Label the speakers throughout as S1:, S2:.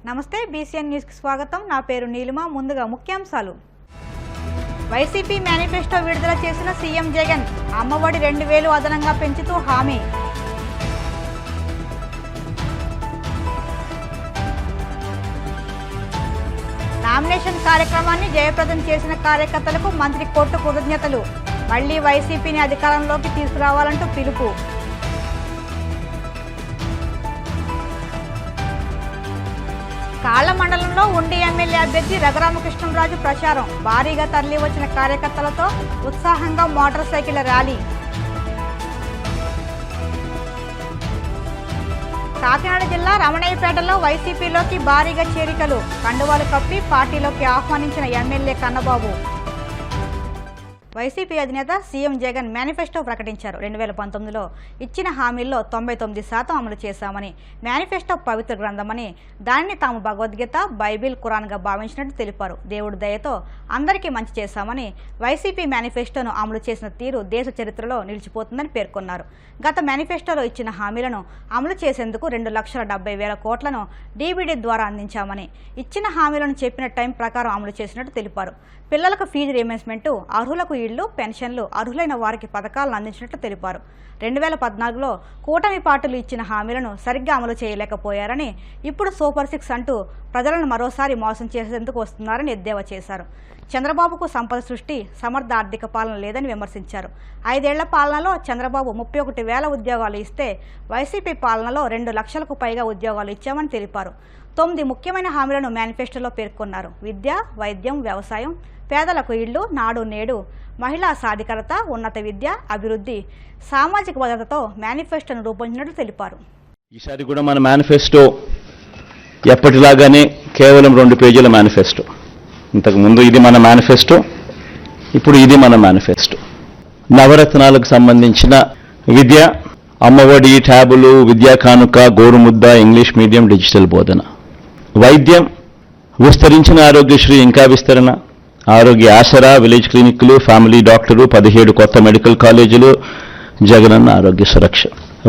S1: నమస్తే BCN news కి స్వాగతం. నా పేరు నీలిమ. ముందుగా ముఖ్యాంశాలు. వైసీపీ మేనిఫెస్టో విడుదల చేసిన సీఎం జగన్. అమ్మఒడి 2000 అదనంగా పెంచుతూ హామీ. నామినేషన్ కార్యక్రమాన్ని జయప్రదం చేసిన కార్యకర్తలకు మంత్రి కోట్టు కృతజ్ఞతలు. మళ్లీ వైసీపీని అధికారంలోకి తీసుకురావాలంటూ పిలుపు. కాళ్ల మండలంలో ఉండి ఎమ్మెల్యే అభ్యర్థి రఘురామకృష్ణంరాజు ప్రచారం. భారీగా తరలివచ్చిన కార్యకర్తలతో ఉత్సాహంగా మోటార్ సైకిల్ ర్యాలీ. కాకినాడ జిల్లా రమణయ్యపేటలో వైసీపీలోకి భారీగా చేరికలు. కండువాలు కప్పి పార్టీలోకి ఆహ్వానించిన ఎమ్మెల్యే కన్నబాబు. వైసీపీ అధినేత సీఎం జగన్ మేనిఫెస్టో ప్రకటించారు. 2019లో ఇచ్చిన హామీల్లో 99% అమలు చేశామని, మేనిఫెస్టో పవిత్ర గ్రంథమని, దానిని తాము భగవద్గీత, బైబిల్, ఖురాన్గా భావించినట్టు తెలిపారు. దేవుడి దయతో అందరికీ మంచి చేశామని, వైసీపీ మేనిఫెస్టోను అమలు చేసిన తీరు దేశ చరిత్రలో నిలిచిపోతుందని పేర్కొన్నారు. గత మేనిఫెస్టోలో ఇచ్చిన హామీలను అమలు చేసేందుకు 2,70,000 కోట్లను డీబీడీ ద్వారా అందించామని, ఇచ్చిన హామీలను చెప్పిన టైం ప్రకారం అమలు చేసినట్టు తెలిపారు. పిల్లలకు ఫీజు రీయింబర్స్మెంట్, అర్హులకు ఇళ్లు, పెన్షన్లు, అర్హులైన వారికి పథకాలను అందించినట్లు తెలిపారు. 2014లో కూటమి పార్టీలు ఇచ్చిన హామీలను సరిగ్గా అమలు చేయలేకపోయారని, ఇప్పుడు సూపర్ 6 అంటూ ప్రజలను మరోసారి మోసం చేసేందుకు వస్తున్నారని ఎద్దేవా చేశారు. చంద్రబాబుకు సంపద సృష్టి, సమర్థ ఆర్థిక పాలన లేదని విమర్శించారు. 5 ఏళ్ల పాలనలో చంద్రబాబు 31,000 ఉద్యోగాలు ఇస్తే, వైసీపీ పాలనలో 2 లక్షలకు పైగా ఉద్యోగాలు ఇచ్చామని తెలిపారు. 9 ముఖ్యమైన హామీలను మేనిఫెస్టోలో పేర్కొన్నారు. విద్య, వైద్యం, వ్యవసాయం, పేదలకు ఇళ్లు, నాడు నేడు, మహిళా సాధికారత, ఉన్నత విద్య, అభివృద్ధి, సామాజిక భద్రతతో మేనిఫెస్టోను రూపొందించినట్లు తెలిపారు.
S2: ఈసారి కూడా మన మేనిఫెస్టో ఎప్పటిలాగానే కేవలం 2 పేజీల మేనిఫెస్టో. ఇంతకుముందు ఇది మన మేనిఫెస్టో, ఇప్పుడు ఇది మన మేనిఫెస్టో. నవరత్నాలకు సంబంధించిన విద్య, అమ్మఒడి, ట్యాబులు, విద్యా కానుక, గోరుముద్ద, ఇంగ్లీష్ మీడియం, డిజిటల్ బోధన. వైద్యం, విస్తరించిన ఆరోగ్యశ్రీ ఇంకా విస్తరణ, ఆరోగ్య ఆసరా, విలేజ్ క్లినిక్లు, ఫ్యామిలీ డాక్టరు, 17 కొత్త మెడికల్ కాలేజీలు, జగనన్న ఆరోగ్య సురక్ష.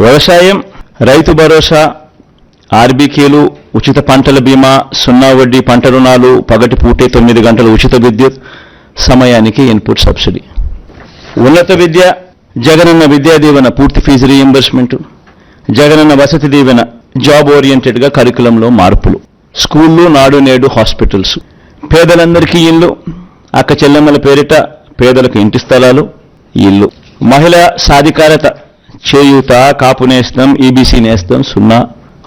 S2: వ్యవసాయం, రైతు భరోసా, ఆర్బీకేలు, ఉచిత పంటల బీమా, 0 వడ్డీ పంట రుణాలు, పగటిపూటే 9 గంటల ఉచిత విద్యుత్, సమయానికి ఇన్పుట్ సబ్సిడీ. ఉన్నత విద్య, జగనన్న విద్యా దీవెన, పూర్తి fee reimbursement, Jagananna Vasathi Deevena, job ఓరియంటెడ్గా కరికులంలో మార్పులు, స్కూళ్ళు, నాడు నేడు, హాస్పిటల్స్, పేదలందరికీ ఇల్లు, అక్క చెల్లెమ్మల పేరిట పేదలకు ఇంటి స్థలాలు, ఇల్లు, మహిళా సాధికారత, చేయూత, కాపు నేస్తం, ఈబీసీ నేస్తం, 0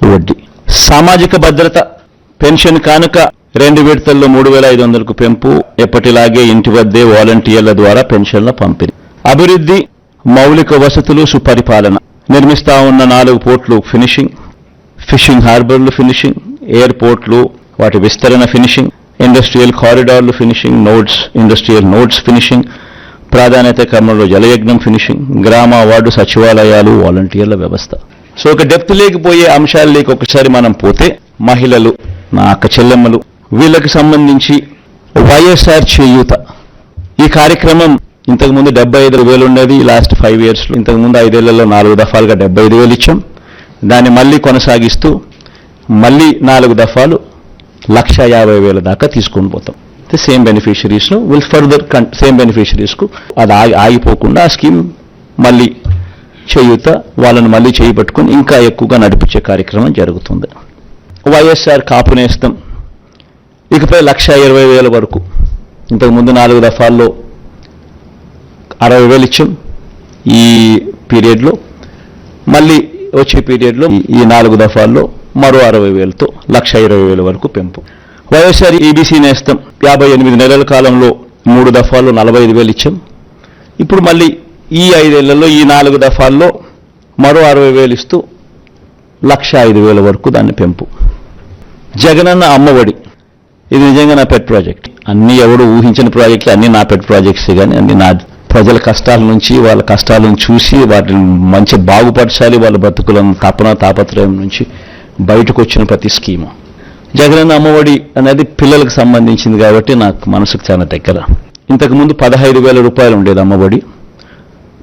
S2: వడ్డీ, సామాజిక భద్రత, పెన్షన్ కానుక 2 విడతల్లో 3,500కు పెంపు, ఎప్పటిలాగే ఇంటి వద్దే వాలంటీర్ల ద్వారా పెన్షన్ల పంపిణీ. అభివృద్ధి, మౌలిక వసతులు, సుపరిపాలన, నిర్మిస్తా ఉన్న 4 పోర్ట్లు ఫినిషింగ్, ఫిషింగ్ హార్బర్లు ఫినిషింగ్, ఎయిర్పోర్ట్లు వాటి విస్తరణ ఫినిషింగ్, ఇండస్ట్రియల్ కారిడార్లు finishing, nodes, industrial nodes finishing, ప్రాధాన్యత క్రమంలో జలయజ్ఞం ఫినిషింగ్, గ్రామ వార్డు సచివాలయాలు, వాలంటీర్ల వ్యవస్థ. సో ఒక డెప్త్ లేకపోయే అంశాలలోకి ఒకసారి మనం పోతే, మహిళలు, నా అక్క చెల్లెమ్మలు, వీళ్ళకి సంబంధించి వైఎస్ఆర్ చేయూత. ఈ కార్యక్రమం ఇంతకుముందు 75,000 ఉండేది. లాస్ట్ 5 ఇయర్స్లో, ఇంతకుముందు 5 ఏళ్లలో 4 దఫాలుగా 75,000 ఇచ్చాం. దాన్ని మళ్ళీ కొనసాగిస్తూ మళ్ళీ 4 దఫాలు 1,50,000 దాకా తీసుకొని పోతాం. సేమ్ బెనిఫిషరీస్ను విల్ ఫర్దర్ సేమ్ బెనిఫిషరీస్కు అది ఆగిపోకుండా ఆ స్కీమ్ మళ్ళీ చేయూత వాళ్ళను మళ్ళీ చేయబట్టుకుని ఇంకా ఎక్కువగా నడిపించే కార్యక్రమం జరుగుతుంది. వైఎస్ఆర్ కాపు నేస్తం ఇకపై 1,20,000 వరకు. ఇంతకుముందు 4 దఫాల్లో 60,000 ఇచ్చాం. ఈ పీరియడ్లో మళ్ళీ వచ్చే పీరియడ్లో ఈ 4 దఫాల్లో మరో 60,000తో 1,20,000 వరకు పెంపు. వైఎస్ఆర్ ఈబీసీ నేస్తం 58 నెలల కాలంలో 3 దఫాల్లో 45,000 ఇచ్చాం. ఇప్పుడు మళ్ళీ ఈ 5 ఏళ్లలో ఈ 4 దఫాల్లో మరో 60,000 ఇస్తూ 1,05,000 వరకు దాన్ని పెంపు. జగనన్న అమ్మఒడి, ఇది నిజంగా నా పెట్ ప్రాజెక్ట్. అన్నీ ఎవడు ఊహించిన ప్రాజెక్టులు, అన్నీ నా పెట్ ప్రాజెక్ట్స్, కానీ అన్ని నా ప్రజల కష్టాల నుంచి, వాళ్ళ కష్టాలను చూసి వాటిని మంచి బాగుపరచాలి, వాళ్ళ బతుకులను తాపత్రయం నుంచి బయటకు వచ్చిన ప్రతి స్కీము. జగనన్న అమ్మఒడి అనేది పిల్లలకు సంబంధించింది కాబట్టి నాకు మనసుకు చాలా దగ్గర. ఇంతకుముందు 15,000 రూపాయలు ఉండేది అమ్మఒడి,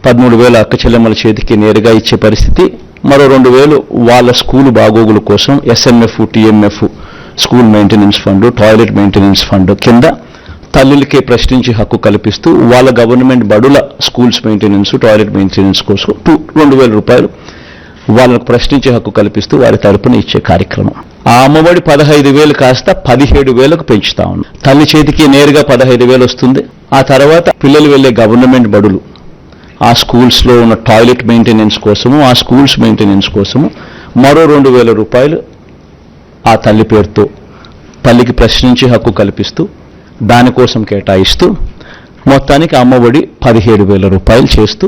S2: 13,000 అక్క చెల్లెమ్మల చేతికి నేరుగా ఇచ్చే పరిస్థితి. మరో 2,000 వాళ్ళ స్కూలు బాగోగుల కోసం SMF, TMF school maintenance fund, toilet maintenance fund కింద తల్లులకే ప్రశ్నించి హక్కు కల్పిస్తూ వాళ్ళ గవర్నమెంట్ బడుల స్కూల్స్ మెయింటెనెన్స్, టాయిలెట్ మెయింటెనెన్స్ కోసం 2,000 రూపాయలు వాళ్ళకు ప్రశ్నించే హక్కు కల్పిస్తూ వారి తరపున ఇచ్చే కార్యక్రమం. ఆ అమ్మఒడి 15,000 కాస్త 17,000కు పెంచుతా ఉన్నాం. తల్లి చేతికి నేరుగా 15,000 వస్తుంది. ఆ తర్వాత పిల్లలు వెళ్లే గవర్నమెంట్ బడులు, ఆ స్కూల్స్లో ఉన్న టాయిలెట్ మెయింటెనెన్స్ కోసము, ఆ స్కూల్స్ మెయింటెనెన్స్ కోసము మరో 2,000 రూపాయలు ఆ తల్లి పేరుతో తల్లికి ప్రశ్నించే హక్కు కల్పిస్తూ దానికోసం కేటాయిస్తూ మొత్తానికి అమ్మఒడి 17,000 రూపాయలు చేస్తూ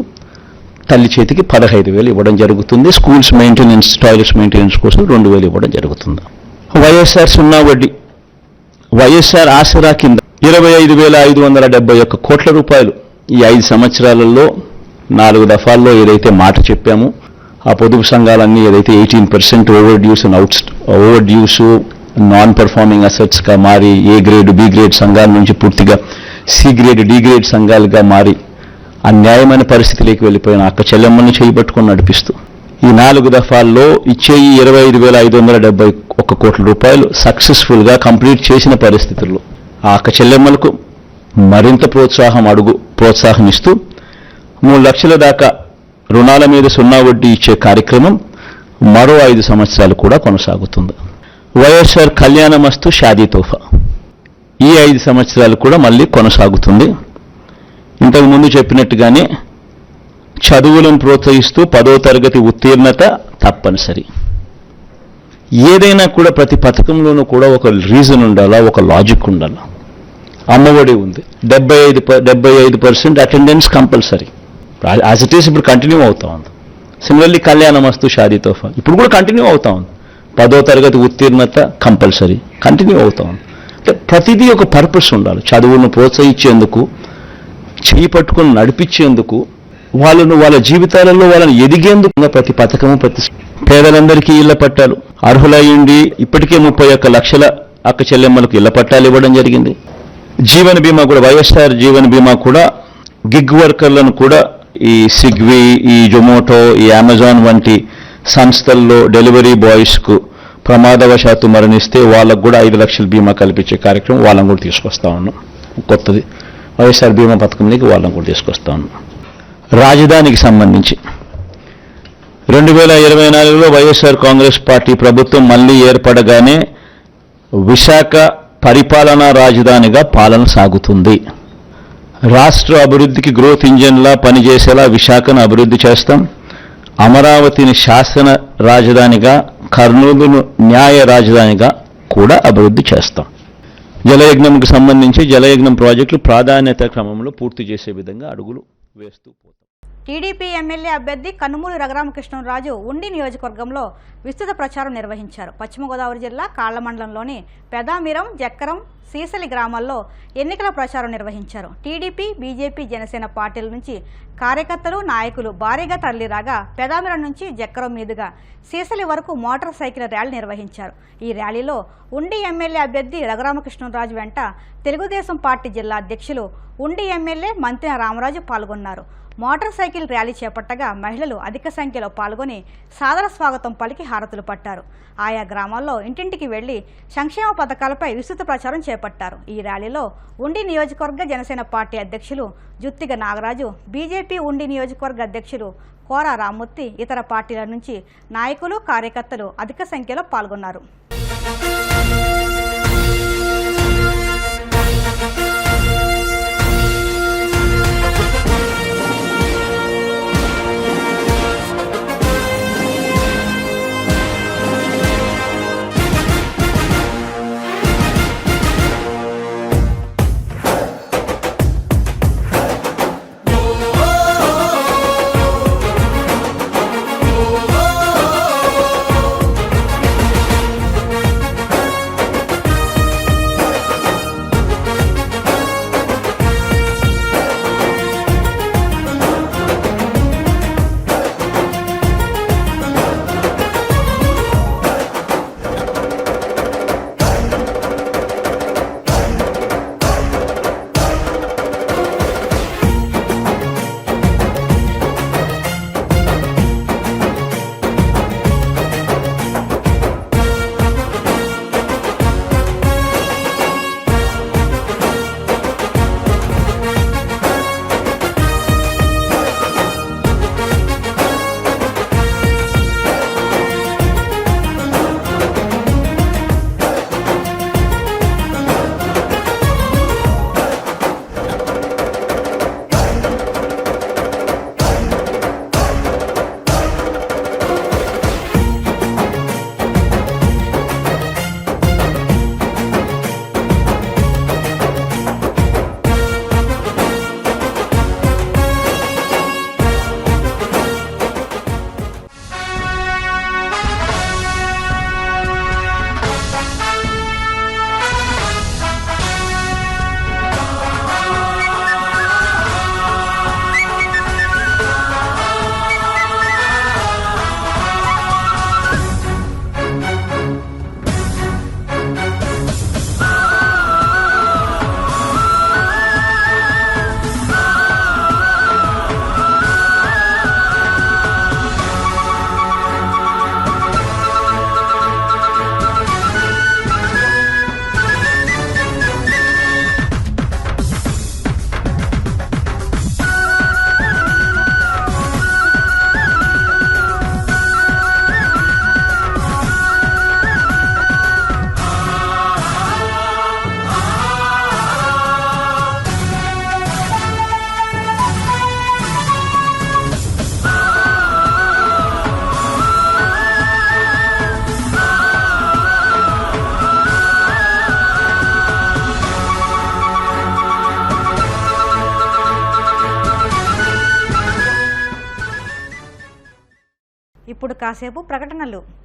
S2: తల్లి చేతికి 15,000 ఇవ్వడం జరుగుతుంది. స్కూల్స్ మెయింటెనెన్స్, టాయిలెట్స్ మెయింటెనెన్స్ కోసం 2,000 ఇవ్వడం జరుగుతుంది. వైఎస్ఆర్ సున్నా వడ్డీ, వైఎస్ఆర్ ఆసరా కింద 25,571 కోట్ల రూపాయలు ఈ 5 సంవత్సరాలలో 4 దఫాల్లో ఏదైతే మాట చెప్పామో ఆ పొదుపు సంఘాలన్నీ ఏదైతే 18% ఓవర్ డ్యూస్ నాన్ పర్ఫార్మింగ్ అసెట్స్గా మారి ఏ గ్రేడ్, బి గ్రేడ్ సంఘాల నుంచి పూర్తిగా సి గ్రేడ్, డి గ్రేడ్ సంఘాలుగా మారి అన్యాయమైన పరిస్థితిలోకి వెళ్ళిపోయిన అక్క చెల్లెమ్మని చేయబట్టుకొని నడిపిస్తూ ఈ 4 దఫాల్లో ఇచ్చే ఈ 25,571 కోట్ల రూపాయలు సక్సెస్ఫుల్గా కంప్లీట్ చేసిన పరిస్థితుల్లో ఆ అక్క చెల్లెమ్మలకు మరింత ప్రోత్సాహం ఇస్తూ 3 లక్షల దాకా రుణాల మీద సున్నా వడ్డీ ఇచ్చే కార్యక్రమం మరో 5 సంవత్సరాలు కూడా కొనసాగుతుంది. వైఎస్ఆర్ కళ్యాణమస్తు షాదీ తోఫా ఈ 5 సంవత్సరాలు కూడా మళ్ళీ కొనసాగుతుంది. ఇంతకు ముందు చెప్పినట్టుగానే చదువులను ప్రోత్సహిస్తూ 10వ తరగతి ఉత్తీర్ణత తప్పనిసరి. ఏదైనా కూడా ప్రతి పథకంలోనూ కూడా ఒక రీజన్ ఉండాలా, ఒక లాజిక్ ఉండాలా. అమ్మఒడి ఉంది, 75% attendance compulsory, as it is ఇప్పుడు కంటిన్యూ అవుతా ఉంది. సిమిలర్లీ కళ్యాణమస్తు షాదీ తోఫా ఇప్పుడు కూడా కంటిన్యూ అవుతా ఉంది. 10వ తరగతి ఉత్తీర్ణత కంపల్సరీ కంటిన్యూ అవుతా ఉంది. అంటే ప్రతిదీ ఒక పర్పస్ ఉండాలి. చదువులను ప్రోత్సహించేందుకు, చేయి పట్టుకుని నడిపించేందుకు, వాళ్ళ జీవితాలలో వాళ్ళని ఎదిగేందుకు ప్రతి పథకము, ప్రతి పేదలందరికీ ఇళ్ల పట్టాలు, అర్హులయ్యుండి ఇప్పటికే 31 లక్షల అక్క చెల్లెమ్మలకు ఇళ్ల పట్టాలు ఇవ్వడం జరిగింది. జీవన బీమా కూడా, వైఎస్ఆర్ జీవన బీమా కూడా గిగ్ వర్కర్లను కూడా ఈ స్విగ్గీ, ఈ జొమాటో, ఈ అమెజాన్ వంటి సంస్థల్లో డెలివరీ బాయ్స్కు ప్రమాదవశాత్తు మరణిస్తే వాళ్ళకు కూడా 5 లక్షల బీమా కల్పించే కార్యక్రమం వాళ్ళని కూడా తీసుకొస్తా ఉన్నాం. కొత్తది వైఎస్ఆర్ బీమా పథకంలోకి వాళ్ళని కూడా తీసుకొస్తా ఉన్నాం. రాజధానికి సంబంధించి 2024లో వైఎస్ఆర్ కాంగ్రెస్ పార్టీ ప్రభుత్వం మళ్లీ ఏర్పడగానే విశాఖ పరిపాలనా రాజధానిగా పాలన సాగుతుంది. రాష్ట్ర అభివృద్ధికి గ్రోత్ ఇంజన్లా పనిచేసేలా విశాఖను అభివృద్ధి చేస్తాం. అమరావతిని శాసన రాజధానిగా, కర్నూలును న్యాయ రాజధానిగా కూడా అభివృద్ధి చేస్తాం. జలయజ్ఞంకు సంబంధించి జలయజ్ఞం ప్రాజెక్టులు ప్రాధాన్యత క్రమంలో పూర్తి చేసే విధంగా అడుగులు వేస్తూ పోతాం.
S1: టీడీపీ ఎమ్మెల్యే అభ్యర్థి కనుమూరి రఘురామకృష్ణరాజు ఉండి నియోజకవర్గంలో విస్తృత ప్రచారం నిర్వహించారు. పశ్చిమ గోదావరి జిల్లా కాళ్ల మండలంలోని పెదామిరం, జక్కరం, సీసలి గ్రామాల్లో ఎన్నికల ప్రచారం నిర్వహించారు. టీడీపీ, బీజేపీ, జనసేన పార్టీల నుంచి కార్యకర్తలు, నాయకులు భారీగా తరలిరాగా పెదామిరం నుంచి జక్కరం మీదుగా సీసలి వరకు మోటార్ సైకిల్ ర్యాలీ నిర్వహించారు. ఈ ర్యాలీలో ఉండి ఎమ్మెల్యే అభ్యర్థి రఘురామకృష్ణరాజు వెంట తెలుగుదేశం పార్టీ జిల్లా అధ్యక్షులు, ఉండి ఎమ్మెల్యే మంత్రి రామరాజు పాల్గొన్నారు. మోటార్ సైకిల్ ర్యాలీ చేపట్టగా మహిళలు అధిక సంఖ్యలో పాల్గొని సాదర స్వాగతం పలికి హారతులు పట్టారు. ఆయా గ్రామాల్లో ఇంటింటికి వెళ్లి సంక్షేమ పథకాలపై విస్తృత ప్రచారం చేపట్టారు. ఈ ర్యాలీలో ఉండి నియోజకవర్గ జనసేన పార్టీ అధ్యక్షులు జుత్తిగ నాగరాజు, బీజేపీ ఉండి నియోజకవర్గ అధ్యక్షులు కోర రామ్మూర్తి, ఇతర పార్టీల నుంచి నాయకులు, కార్యకర్తలు అధిక సంఖ్యలో పాల్గొన్నారు. ఇప్పుడు కాసేపు ప్రకటనలు.